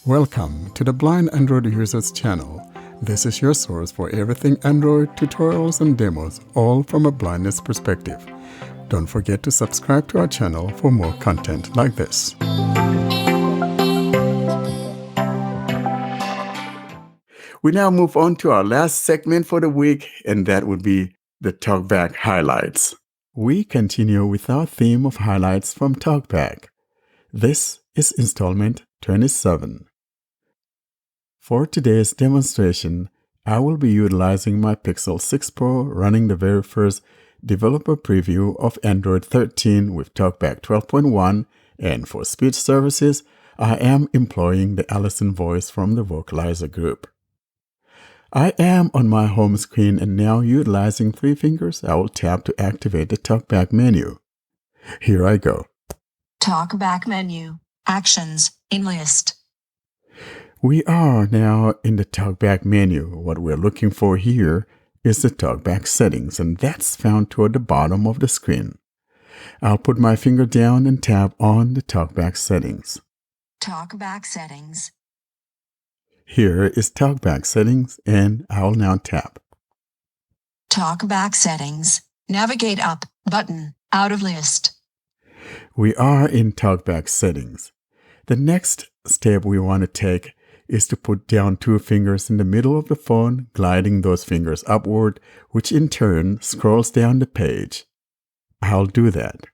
Welcome to the Blind Android Users channel. This is your source for everything Android tutorials and demos, all from a blindness perspective. Don't forget to subscribe to our channel for more content like this. We now move on to our last segment for the week, and that would be the TalkBack highlights. We continue with our theme of highlights from TalkBack. This is installment 27. For today's demonstration, I will be utilizing my Pixel 6 Pro running the very first developer preview of Android 13 with TalkBack 12.1, and for speech services, I am employing the Allison voice from the Vocalizer group. I am on my home screen and now utilizing 3 fingers, I will tap to activate the TalkBack menu. Here I go. TalkBack menu. Actions. In list. We are now in the TalkBack menu. What we're looking for here is the TalkBack settings, and that's found toward the bottom of the screen. I'll put my finger down and tap on the TalkBack settings. TalkBack settings. Here is TalkBack settings, and I'll now tap. TalkBack settings. Navigate up button. Out of list. We are in TalkBack settings. The next step we want to take is to put down 2 fingers in the middle of the phone, gliding those fingers upward, which in turn scrolls down the page. I'll do that.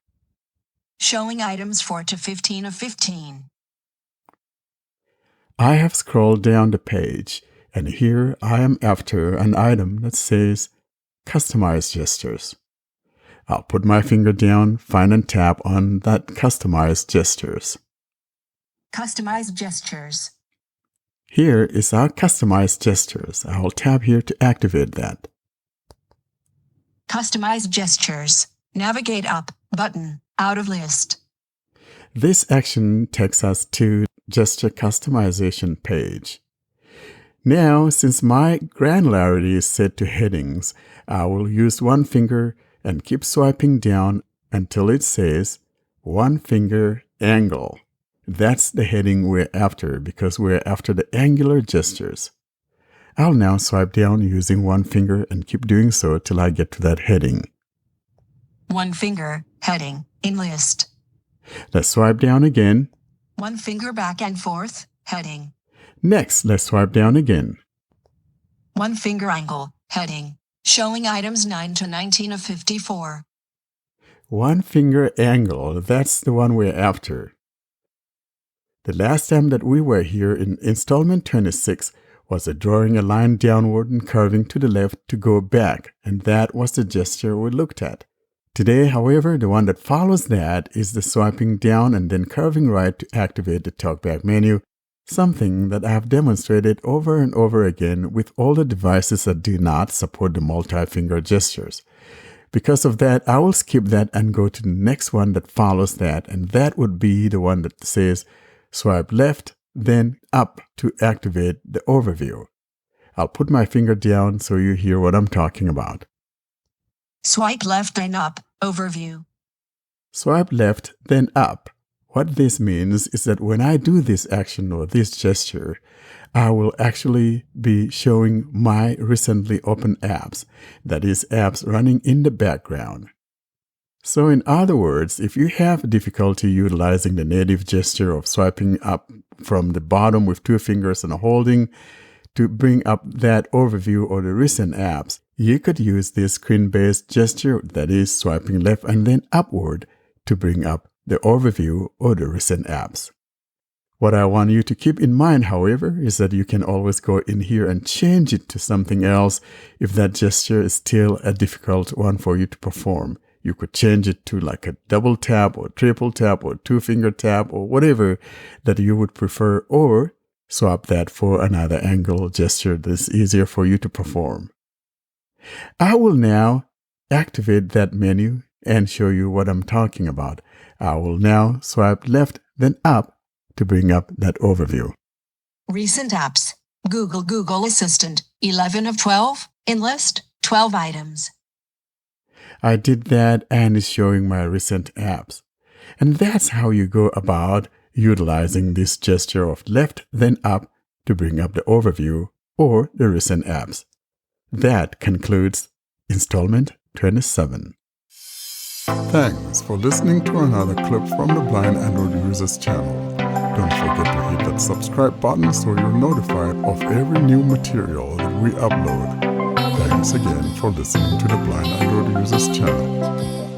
Showing items 4 to 15 of 15. I have scrolled down the page, and here I am after an item that says Customize Gestures. I'll put my finger down, find and tap on that Customize Gestures. Customize gestures. Here is our Customize Gestures. I'll tap here to activate that. Customize gestures. Navigate up button. Out of list. This action takes us to Gesture Customization page. Now, since my granularity is set to headings, I will use 1 finger and keep swiping down until it says 1 finger angle. That's the heading we're after because we're after the angular gestures. I'll now swipe down using 1 finger and keep doing so till I get to that heading. 1 finger. Heading. In list. Let's swipe down again. 1 finger back and forth. Heading. Next, let's swipe down again. 1 finger angle. Heading. Showing items 9 to 19 of 54. 1 finger angle, that's the one we're after. The last time that we were here in installment 26 was drawing a line downward and curving to the left to go back, and that was the gesture we looked at. Today, however, the one that follows that is the swiping down and then curving right to activate the TalkBack menu, something that I have demonstrated over and over again with all the devices that do not support the multi-finger gestures. Because of that, I will skip that and go to the next one that follows that, and that would be the one that says swipe left, then up to activate the overview. I'll put my finger down so you hear what I'm talking about. Swipe left and up. Overview. Swipe left, then up. What this means is that when I do this action or this gesture, I will actually be showing my recently opened apps, that is, apps running in the background. So in other words, if you have difficulty utilizing the native gesture of swiping up from the bottom with 2 fingers and holding to bring up that overview or the recent apps, you could use this screen-based gesture, that is, swiping left and then upward to bring up the overview or the recent apps. What I want you to keep in mind, however, is that you can always go in here and change it to something else if that gesture is still a difficult one for you to perform. You could change it to like a double tap or triple tap or 2-finger tap or whatever that you would prefer, or swap that for another angle gesture that's easier for you to perform. I will now activate that menu and show you what I'm talking about. I will now swipe left, then up to bring up that overview. Recent apps. Google Assistant. 11 of 12. In list. 12 items. I did that and it's showing my recent apps. And that's how you go about utilizing this gesture of left then up to bring up the overview or the recent apps. That concludes installment 27. Thanks for listening to another clip from the Blind Android Users channel. Don't forget to hit that subscribe button so you're notified of every new material that we upload. Thanks again for listening to the Blind Android Users channel.